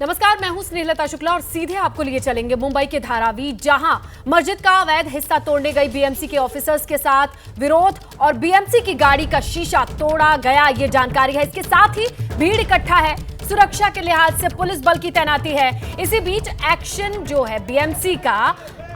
नमस्कार, मैं हूं स्नेहलता शुक्ला और सीधे आपको लिए चलेंगे मुंबई के धारावी, जहां मस्जिद का अवैध हिस्सा तोड़ने गई बीएमसी के ऑफिसर्स के साथ विरोध और बीएमसी की गाड़ी का शीशा तोड़ा गया, ये जानकारी है। इसके साथ ही भीड़ इकट्ठा है, सुरक्षा के लिहाज से पुलिस बल की तैनाती है। इसी बीच एक्शन जो है बीएमसी का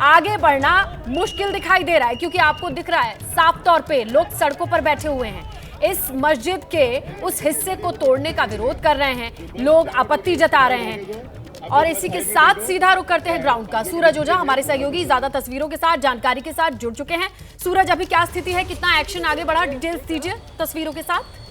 आगे बढ़ना मुश्किल दिखाई दे रहा है, क्योंकि आपको दिख रहा है साफ तौर पे लोग सड़कों पर बैठे हुए हैं। इस मस्जिद के उस हिस्से को तोड़ने का विरोध कर रहे हैं, लोग आपत्ति जता रहे हैं। और इसी के साथ सीधा रुख करते हैं ग्राउंड का। सूरज ओझा हमारे सहयोगी ज्यादा तस्वीरों के साथ, जानकारी के साथ जुड़ चुके हैं। सूरज, अभी क्या स्थिति है, कितना एक्शन आगे बढ़ा, डिटेल्स दीजिए तस्वीरों के साथ।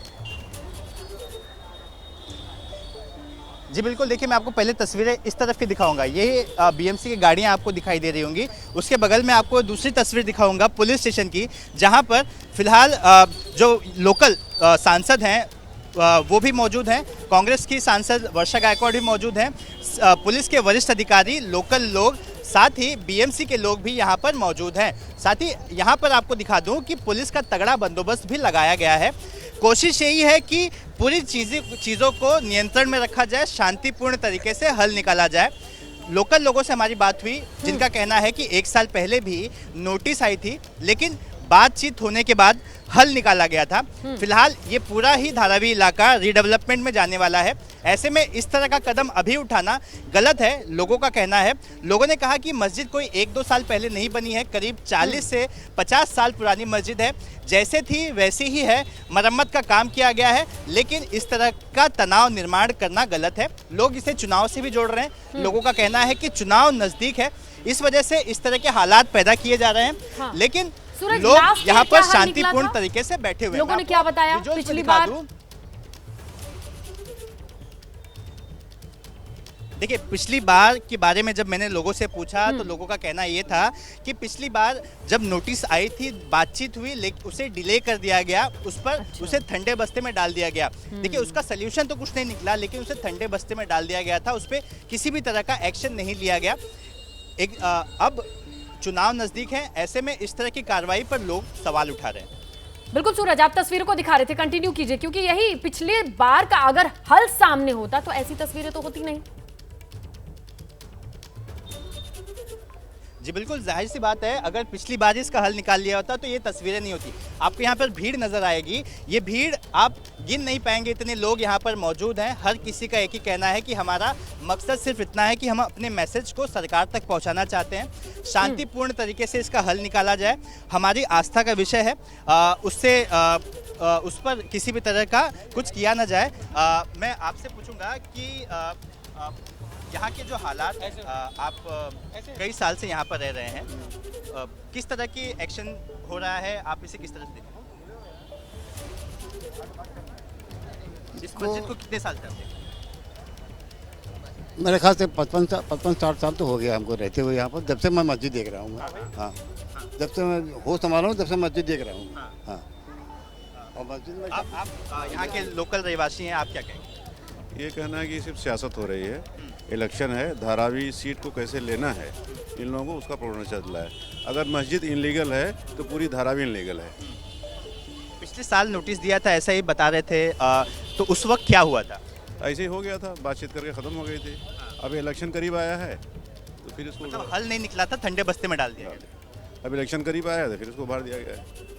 जी बिल्कुल, देखिए मैं आपको पहले तस्वीरें इस तरफ की दिखाऊंगा। ये बीएमसी की गाड़ियां आपको दिखाई दे रही होंगी। उसके बगल में आपको दूसरी तस्वीर दिखाऊंगा पुलिस स्टेशन की, जहां पर फिलहाल जो लोकल सांसद हैं वो भी मौजूद हैं। कांग्रेस की सांसद वर्षा गायकवाड़ भी मौजूद हैं। पुलिस के वरिष्ठ अधिकारी, लोकल लोग, साथ ही बीएमसी के लोग भी यहाँ पर मौजूद हैं। साथ ही यहाँ पर आपको दिखा दूँ कि पुलिस का तगड़ा बंदोबस्त भी लगाया गया है। कोशिश यही है कि पूरी चीज़ों को नियंत्रण में रखा जाए, शांतिपूर्ण तरीके से हल निकाला जाए। लोकल लोगों से हमारी बात हुई, जिनका कहना है कि 1 साल पहले भी नोटिस आई थी, लेकिन बातचीत होने के बाद हल निकाला गया था। फिलहाल ये पूरा ही धारावी इलाका रीडेवलपमेंट में जाने वाला है। ऐसे में इस तरह का कदम अभी उठाना गलत है, लोगों का कहना है। लोगों ने कहा कि मस्जिद कोई 1-2 साल पहले नहीं बनी है, करीब 40 से 50 साल पुरानी मस्जिद है। जैसे थी वैसी ही है, मरम्मत का काम किया गया है, लेकिन इस तरह का तनाव निर्माण करना गलत है। लोग इसे चुनाव से भी जोड़ रहे हैं। लोगों का कहना है कि चुनाव नज़दीक है, इस वजह से इस तरह के हालात पैदा किए जा रहे हैं। लेकिन लोग यहाँ पर शांतिपूर्ण तरीके से बैठे हुए हैं। लोगों ने क्या बताया पिछली बार? देखिए, पिछली बार के बारे में जब मैंने लोगों से पूछा तो लोगों का कहना ये था कि पिछली बार जब नोटिस आई थी, बातचीत हुई, लेकिन उसे डिले कर दिया गया, उस पर उसे ठंडे बस्ते में डाल दिया गया। देखिए, उसका सल्यूशन तो कुछ नहीं निकला, लेकिन उसे ठंडे बस्ते में डाल दिया गया था। उस पर किसी भी तरह का एक्शन नहीं लिया गया। अब चुनाव नजदीक है, ऐसे में इस तरह की कार्रवाई पर लोग सवाल उठा रहे हैं। बिल्कुल सूरज, आप तस्वीरों को दिखा रहे थे, कंटिन्यू कीजिए, क्योंकि यही पिछले बार का अगर हल सामने होता तो ऐसी तस्वीरें तो होती नहीं। जी बिल्कुल, जाहिर सी बात है, अगर पिछली बार इसका हल निकाल लिया होता तो ये तस्वीरें नहीं होती। आपको यहाँ पर भीड़ नज़र आएगी, ये भीड़ आप गिन नहीं पाएंगे, इतने लोग यहाँ पर मौजूद हैं। हर किसी का एक ही कहना है कि हमारा मकसद सिर्फ इतना है कि हम अपने मैसेज को सरकार तक पहुँचाना चाहते हैं, शांतिपूर्ण तरीके से इसका हल निकाला जाए। हमारी आस्था का विषय है, उस पर किसी भी तरह का कुछ किया ना जाए। मैं आपसे पूछूंगा कि यहाँ के जो हालात, आप कई साल से यहाँ पर रह रहे हैं, किस तरह की एक्शन हो रहा है, आप इसे किस तरह से देखते हैं? इस मस्जिद को कितने साल से? मेरे ख्याल से 55-60 साल तो हो गया हमको रहते हुए यहाँ पर, जब से मैं मस्जिद देख रहा हूँ। हाँ, जब से मैं होश संभाला हूँ, जब से मस्जिद देख रहा हूँ। हाँ, और मस्जिद में आप यहाँ के लोकल रहवासी हैं, आप क्या कहेंगे? ये कहना है कि सिर्फ सियासत हो रही है, इलेक्शन है, धारावी सीट को कैसे लेना है, इन लोगों को उसका प्रोग्राम चल रहा है। अगर मस्जिद इनलीगल है तो पूरी धारावी इनलीगल है। पिछले साल नोटिस दिया था, ऐसा ही बता रहे थे, तो उस वक्त क्या हुआ था? ऐसे ही हो गया था, बातचीत करके ख़त्म हो गई थी। अब इलेक्शन करीब आया है तो फिर इसको मतलब हल नहीं निकला था, ठंडे बस्ते में डाल दिया गया। अब इलेक्शन करीब आया था, फिर इसको बाहर दिया गया है।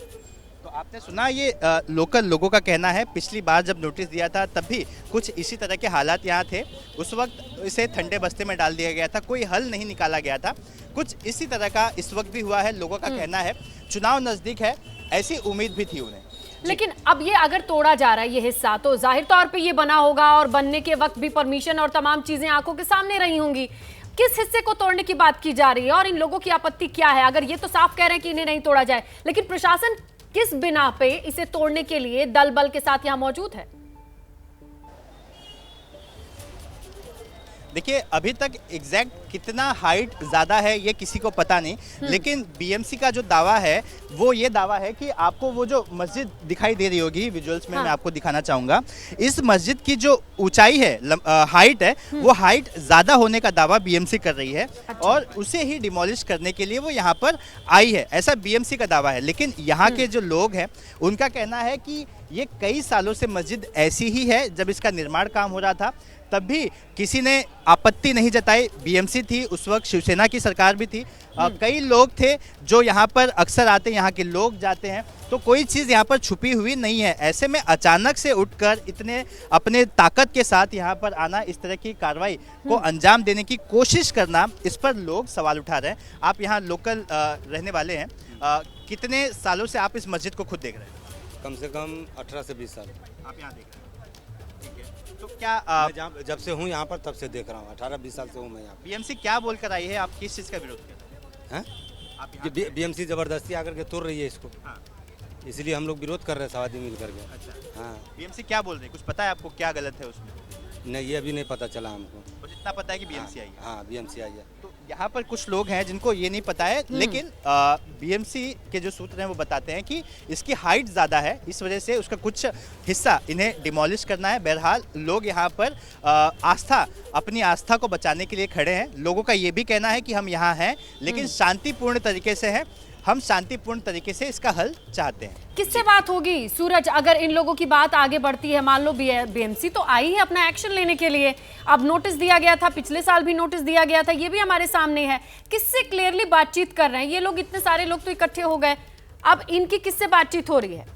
तो आपने सुना, ये लोकल लोगों का कहना है, पिछली बार जब नोटिस दिया था तब भी कुछ इसी तरह के हालात यहाँ थे, उस वक्त इसे ठंडे बस्ते में डाल दिया गया था, कोई हल नहीं निकाला गया था। कुछ इसी तरह का इस वक्त भी हुआ है, लोगों का कहना है। चुनाव नज़दीक है, ऐसी उम्मीद भी थी उन्हें। लेकिन अब ये अगर तोड़ा जा रहा है ये हिस्सा, तो जाहिर तौर पे ये बना होगा और बनने के वक्त भी परमिशन और तमाम चीजें आंखों के सामने रही होंगी। किस हिस्से को तोड़ने की बात की जा रही है और इन लोगों की आपत्ति क्या है? अगर ये तो साफ कह रहे हैं कि इन्हें नहीं तोड़ा जाए, लेकिन प्रशासन किस बिना पे इसे तोड़ने के लिए दल बल के साथ यहां मौजूद है? देखिए, अभी तक एग्जैक्ट कितना हाइट ज़्यादा है ये किसी को पता नहीं, लेकिन बीएमसी का जो दावा है वो ये दावा है कि आपको वो जो मस्जिद दिखाई दे रही होगी विजुअल्स में, मैं आपको दिखाना चाहूँगा, इस मस्जिद की जो ऊंचाई है, हाइट है, वो हाइट ज़्यादा होने का दावा बीएमसी कर रही है। अच्छा। और उसे ही डिमोलिश करने के लिए वो यहाँ पर आई है, ऐसा बीएमसी का दावा है। लेकिन यहाँ के जो लोग हैं उनका कहना है कि ये कई सालों से मस्जिद ऐसी ही है, जब इसका निर्माण काम हो रहा था तब भी किसी ने आपत्ति नहीं जताई। बीएमसी थी, उस वक्त शिवसेना की सरकार भी थी। कई लोग थे जो यहाँ पर अक्सर आते, यहाँ के लोग जाते हैं, तो कोई चीज़ यहाँ पर छुपी हुई नहीं है। ऐसे में अचानक से उठकर इतने अपने ताकत के साथ यहाँ पर आना, इस तरह की कार्रवाई को अंजाम देने की कोशिश करना, इस पर लोग सवाल उठा रहे हैं। आप यहाँ लोकल रहने वाले हैं, कितने सालों से आप इस मस्जिद को खुद देख रहे हैं? कम से कम 18 से 20 साल। आप यहाँ देख रहे हैं, ठीक है। तो क्या मैं जब से हूँ यहाँ पर तब से देख रहा हूँ, 18-20 साल से हूँ मैं यहाँ बीएमसी क्या बोलकर आई है? आप किस चीज़ का विरोध कर रहे पर। आप हैं बीएमसी ज़बरदस्ती आकर के तोड़ रही है इसको, हाँ। इसलिए हम लोग विरोध कर रहे हैं सब आदमी मिल करके। अच्छा, हाँ, बीएमसी क्या बोल रही है? कुछ पता है आपको क्या गलत है उसमें? नहीं ये अभी नहीं पता चला हमको। बस इतना पता है कि बीएमसी आई है। हाँ बीएमसी आई है। तो यहाँ पर कुछ लोग हैं जिनको ये नहीं पता है, लेकिन बीएमसी के जो सूत्र हैं वो बताते हैं कि इसकी हाइट ज़्यादा है, इस वजह से उसका कुछ हिस्सा इन्हें डिमोलिश करना है। बहरहाल लोग यहाँ पर अपनी आस्था को बचाने के लिए खड़े हैं। लोगों का ये भी कहना है कि हम यहाँ हैं लेकिन शांतिपूर्ण तरीके से हैं, हम शांतिपूर्ण तरीके से इसका हल चाहते हैं। किससे बात होगी सूरज, अगर इन लोगों की बात आगे बढ़ती है? मान लो बीएमसी तो आई है अपना एक्शन लेने के लिए, अब नोटिस दिया गया था, पिछले साल भी नोटिस दिया गया था, ये भी हमारे सामने है। किससे क्लियरली बातचीत कर रहे हैं ये लोग? इतने सारे लोग तो इकट्ठे हो गए, अब इनकी किससे बातचीत हो रही है?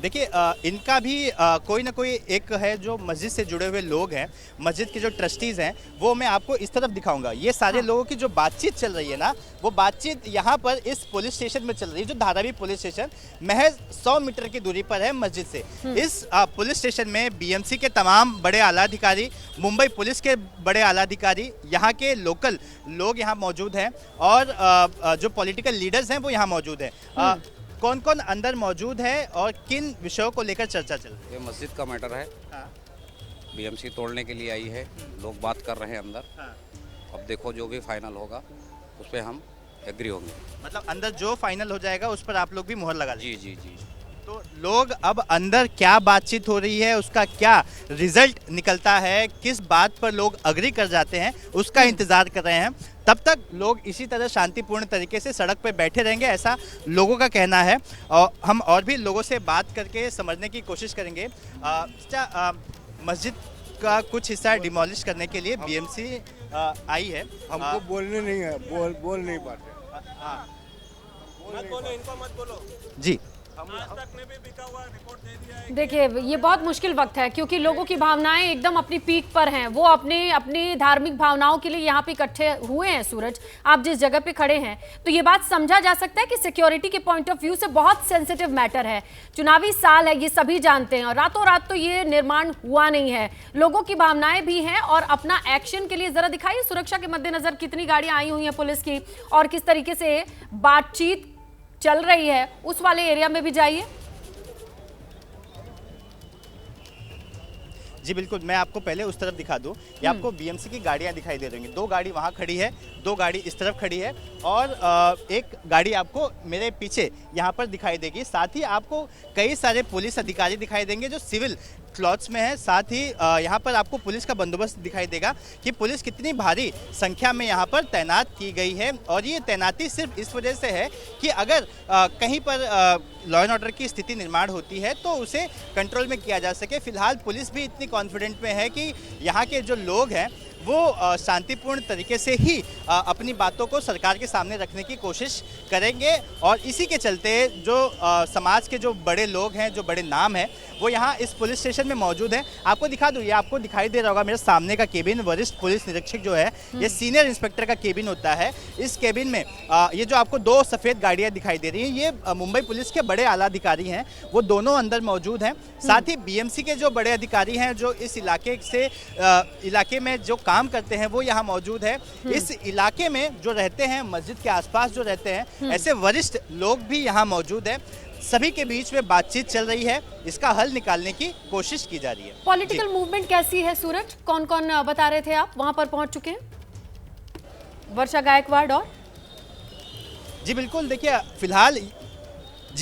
देखिए, इनका भी कोई ना कोई एक है जो मस्जिद से जुड़े हुए लोग हैं, मस्जिद के जो ट्रस्टीज़ हैं, वो मैं आपको इस तरफ दिखाऊंगा। ये सारे लोगों की जो बातचीत चल रही है ना, वो बातचीत यहाँ पर इस पुलिस स्टेशन में चल रही है, जो धारावी पुलिस स्टेशन महज 100 मीटर की दूरी पर है मस्जिद से। इस पुलिस स्टेशन में बीएमसी के तमाम बड़े आला अधिकारी, मुंबई पुलिस के बड़े आला अधिकारी, यहाँ के लोकल लोग यहाँ मौजूद हैं और जो पॉलिटिकल लीडर्स हैं वो यहाँ मौजूद हैं। कौन कौन अंदर मौजूद है और किन विषयों को लेकर चर्चा चल रही है? ये मस्जिद का मैटर है। हाँ। बीएमसी तोड़ने के लिए आई है, लोग बात कर रहे हैं अंदर। हाँ। अब देखो जो भी फाइनल होगा उस पर हम एग्री होंगे। मतलब अंदर जो फाइनल हो जाएगा उस पर आप लोग भी मुहर लगा जी जी जी। तो लोग अब अंदर क्या बातचीत हो रही है, उसका क्या रिजल्ट निकलता है, किस बात पर लोग अग्री कर जाते हैं, उसका इंतजार कर रहे हैं। तब तक लोग इसी तरह शांतिपूर्ण तरीके से सड़क पर बैठे रहेंगे, ऐसा लोगों का कहना है। और हम और भी लोगों से बात करके समझने की कोशिश करेंगे। मस्जिद का कुछ हिस्सा डिमोलिश करने के लिए बीएमसी आई है। हमको बोलने नहीं है, बोल नहीं पाते। मत बोलो, इनको मत बोलो जी, देखिए ये बहुत मुश्किल वक्त है क्योंकि लोगों की भावनाएं एकदम अपनी पीक पर हैं। वो अपनी धार्मिक भावनाओं के लिए यहाँ पे इकट्ठे हुए हैं। सूरज, आप जिस जगह पे खड़े हैं तो ये बात समझा जा सकता है कि सिक्योरिटी के पॉइंट ऑफ व्यू से बहुत सेंसिटिव मैटर है। चुनावी साल है, ये सभी जानते हैं, और रातों रात तो ये निर्माण हुआ नहीं है। लोगों की भावनाएं भी हैं और अपना एक्शन के लिए जरा दिखाइए सुरक्षा के मद्देनजर कितनी गाड़ियां आई हुई हैं पुलिस की और किस तरीके से बातचीत चल रही है। उस वाले एरिया में भी जाइए। जी बिल्कुल, मैं आपको पहले उस तरफ दिखा दूं। ये आपको बीएमसी की गाड़ियां दिखाई दे रही हैं। 2 गाड़ी वहां खड़ी है, 2 गाड़ी इस तरफ खड़ी है और एक गाड़ी आपको मेरे पीछे यहाँ पर दिखाई देगी। साथ ही आपको कई सारे पुलिस अधिकारी दिखाई देंगे जो सिविल क्लॉथ्स में है। साथ ही यहाँ पर आपको पुलिस का बंदोबस्त दिखाई देगा कि पुलिस कितनी भारी संख्या में यहाँ पर तैनात की गई है। और ये तैनाती सिर्फ इस वजह से है कि अगर कहीं पर लॉ एंड ऑर्डर की स्थिति निर्माण होती है तो उसे कंट्रोल में किया जा सके। फिलहाल पुलिस भी इतनी कॉन्फिडेंट में है कि यहाँ के जो लोग हैं वो शांतिपूर्ण तरीके से ही अपनी बातों को सरकार के सामने रखने की कोशिश करेंगे। और इसी के चलते जो समाज के जो बड़े लोग हैं, जो बड़े नाम हैं, वो यहाँ इस पुलिस स्टेशन में मौजूद हैं। आपको दिखा दूँ, ये आपको दिखाई दे रहा होगा मेरे सामने का केबिन, वरिष्ठ पुलिस निरीक्षक जो है, ये सीनियर इंस्पेक्टर का केबिन होता है। इस केबिन में ये जो आपको 2 सफ़ेद गाड़ियाँ दिखाई दे रही हैं, ये मुंबई पुलिस के बड़े आला अधिकारी हैं, वो दोनों अंदर मौजूद हैं। साथ ही बीएमसी के जो बड़े अधिकारी हैं जो इस इलाके में जो काम करते हैं वो यहाँ मौजूद है। इस इलाके में जो रहते हैं, मस्जिद के आसपास जो रहते हैं, ऐसे वरिष्ठ लोग भी यहाँ मौजूद हैं। सभी के बीच में बातचीत चल रही है, इसका हल निकालने की कोशिश की जा रही है। पॉलिटिकल मूवमेंट कैसी है सूरज? कौन कौन बता रहे थे आप वहां पर पहुंच चुके हैं? वर्षा गायकवाड़ और जी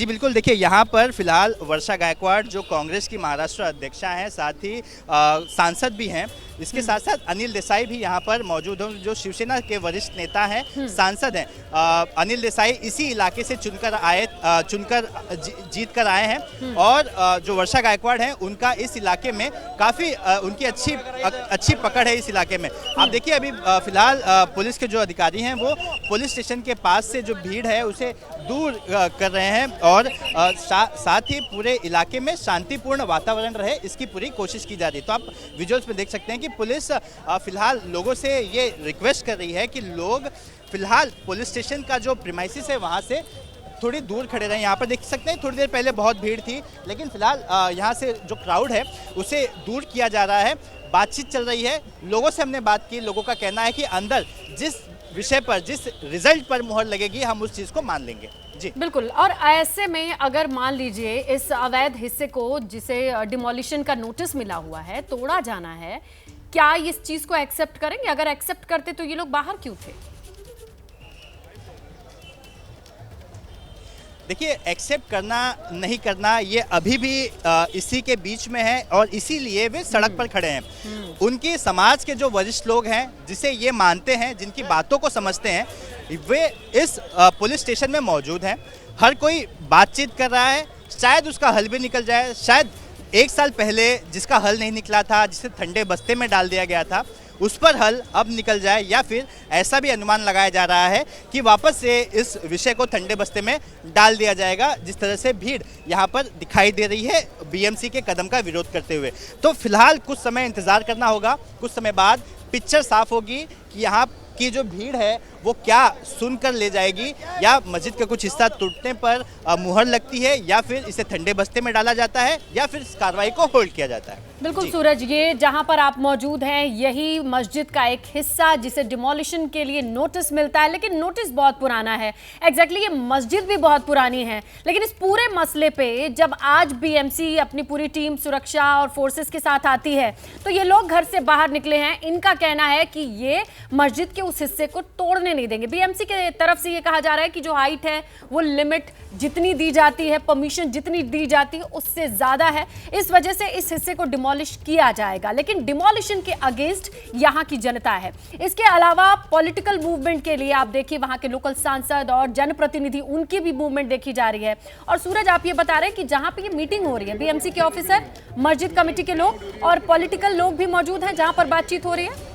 बिल्कुल देखिए यहाँ पर फिलहाल वर्षा गायकवाड़ जो कांग्रेस की महाराष्ट्र अध्यक्षा हैं, साथ ही सांसद भी हैं, इसके साथ साथ अनिल देसाई भी यहाँ पर मौजूद हैं, जो शिवसेना के वरिष्ठ नेता हैं, सांसद हैं। अनिल देसाई इसी इलाके से चुनकर जीत कर आए हैं और जो वर्षा गायकवाड़ हैं उनका इस इलाके में काफ़ी उनकी अच्छी पकड़ है इस इलाके में। आप देखिए अभी फिलहाल पुलिस के जो अधिकारी हैं वो पुलिस स्टेशन के पास से जो भीड़ है उसे दूर कर रहे हैं और साथ ही पूरे इलाके में शांतिपूर्ण वातावरण रहे इसकी पूरी कोशिश की जा रही है। तो आप विजुअल्स में देख सकते हैं कि पुलिस फिलहाल लोगों से ये रिक्वेस्ट कर रही है कि लोग फिलहाल पुलिस स्टेशन का जो प्रीमाइसिस है वहाँ से थोड़ी दूर खड़े रहें। यहाँ पर देख सकते हैं थोड़ी देर पहले बहुत भीड़ थी, लेकिन फिलहाल यहाँ से जो क्राउड है उसे दूर किया जा रहा है। बातचीत चल रही है, लोगों से हमने बात की, लोगों का कहना है कि अंदर जिस विषय पर, जिस रिजल्ट पर मुहर लगेगी हम उस चीज़ को मान लेंगे। जी बिल्कुल। और ऐसे में अगर मान लीजिए इस अवैध हिस्से को, जिसे डिमोलिशन का नोटिस मिला हुआ है, तोड़ा जाना है, क्या इस चीज को एक्सेप्ट करेंगे? अगर एक्सेप्ट करते तो ये लोग बाहर क्यों थे? देखिए, एक्सेप्ट करना नहीं करना ये अभी भी इसी के बीच में है और इसीलिए वे सड़क पर खड़े हैं। उनकी समाज के जो वरिष्ठ लोग हैं, जिसे ये मानते हैं, जिनकी बातों को समझते हैं, वे इस पुलिस स्टेशन में मौजूद हैं। हर कोई बातचीत कर रहा है, शायद उसका हल भी निकल जाए। शायद 1 साल पहले जिसका हल नहीं निकला था, जिसे ठंडे बस्ते में डाल दिया गया था, उस पर हल अब निकल जाए, या फिर ऐसा भी अनुमान लगाया जा रहा है कि वापस से इस विषय को ठंडे बस्ते में डाल दिया जाएगा, जिस तरह से भीड़ यहाँ पर दिखाई दे रही है बीएमसी के कदम का विरोध करते हुए। तो फिलहाल कुछ समय इंतजार करना होगा, कुछ समय बाद पिक्चर साफ होगी कि यहाँ की जो भीड़ है वो क्या सुनकर ले जाएगी, या मस्जिद का कुछ हिस्सा टूटने पर मुहर लगती है, या फिर इसे ठंडे बस्ते में डाला जाता है, या फिर इस कार्रवाई को होल्ड किया जाता है। बिल्कुल सूरज, ये जहां पर आप मौजूद हैं यही मस्जिद का एक हिस्सा जिसे डिमोलिशन के लिए नोटिस मिलता है, लेकिन नोटिस बहुत पुराना है। एग्जैक्टली ये मस्जिद भी बहुत पुरानी है, लेकिन इस पूरे मसले पे जब आज बीएमसी अपनी पूरी टीम सुरक्षा और फोर्सेस के साथ आती है तो ये लोग घर से बाहर निकले हैं। इनका कहना है कि ये मस्जिद के उस हिस्से को तोड़ने नहीं देंगे। बीएमसी के तरफ से ये कहा जा रहा है कि जो हाइट है वो लिमिट जितनी दी जाती है, परमिशन जितनी दी जाती है उससे ज्यादा है, इस वजह से इस हिस्से को डिमोलिश किया जाएगा। लेकिन डिमोलिशन के अगेंस्ट यहां की जनता है। इसके अलावा पॉलिटिकल मूवमेंट के लिए आप देखिए वहां के लोकल सांसद और जनप्रतिनिधि, उनकी भी मूवमेंट देखी जा रही है। और सूरज, आप ये बता रहे हैं कि जहां पे ये मीटिंग हो रही है, बीएमसी के ऑफिसर, मस्जिद कमेटी के लोग और पॉलिटिकल लोग भी मौजूद हैं जहां पर बातचीत हो रही है।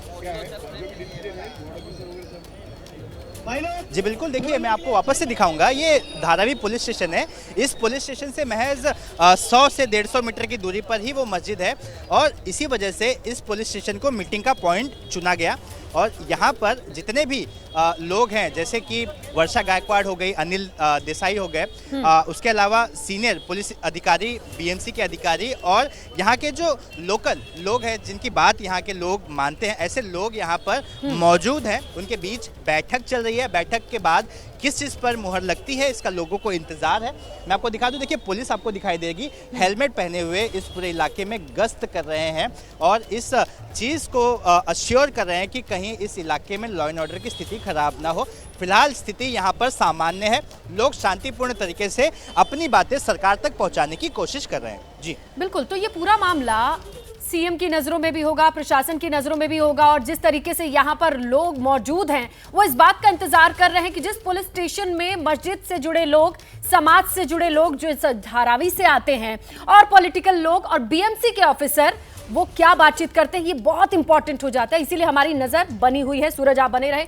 जी बिल्कुल, देखिए मैं आपको वापस से दिखाऊंगा। ये धारावी पुलिस स्टेशन है। इस पुलिस स्टेशन से महज 100 से 150 मीटर की दूरी पर ही वो मस्जिद है और इसी वजह से इस पुलिस स्टेशन को मीटिंग का पॉइंट चुना गया। और यहाँ पर जितने भी लोग हैं, जैसे कि वर्षा गायकवाड़ हो गई, अनिल देसाई हो गए, उसके अलावा सीनियर पुलिस अधिकारी, बीएमसी के अधिकारी और यहाँ के जो लोकल लोग हैं जिनकी बात यहाँ के लोग मानते हैं, ऐसे लोग यहाँ पर मौजूद हैं। उनके बीच बैठक चल रही है। बैठक के बाद किस चीज़ पर मुहर लगती है इसका लोगों को इंतजार है। मैं आपको दिखा दूं, देखिए पुलिस आपको दिखाई देगी हेलमेट पहने हुए इस पूरे इलाके में गश्त कर रहे हैं और इस चीज़ को अश्योर कर रहे हैं कि कहीं इस इलाके में लॉ एंड ऑर्डर की स्थिति खराब ना हो। फिलहाल स्थिति यहाँ पर सामान्य है। लोग शांतिपूर्ण तरीके से अपनी बातें सरकार तक पहुँचाने की कोशिश कर रहे हैं। जी बिल्कुल। तो ये पूरा मामला सीएम की नजरों में भी होगा, प्रशासन की नजरों में भी होगा और जिस तरीके से यहाँ पर लोग मौजूद हैं वो इस बात का इंतजार कर रहे हैं कि जिस पुलिस स्टेशन में मस्जिद से जुड़े लोग, समाज से जुड़े लोग जो इस धारावी से आते हैं और पॉलिटिकल लोग और बीएमसी के ऑफिसर, वो क्या बातचीत करते हैं, ये बहुत इंपॉर्टेंट हो जाता है। इसीलिए हमारी नजर बनी हुई है। सूरज, आप बने रहे।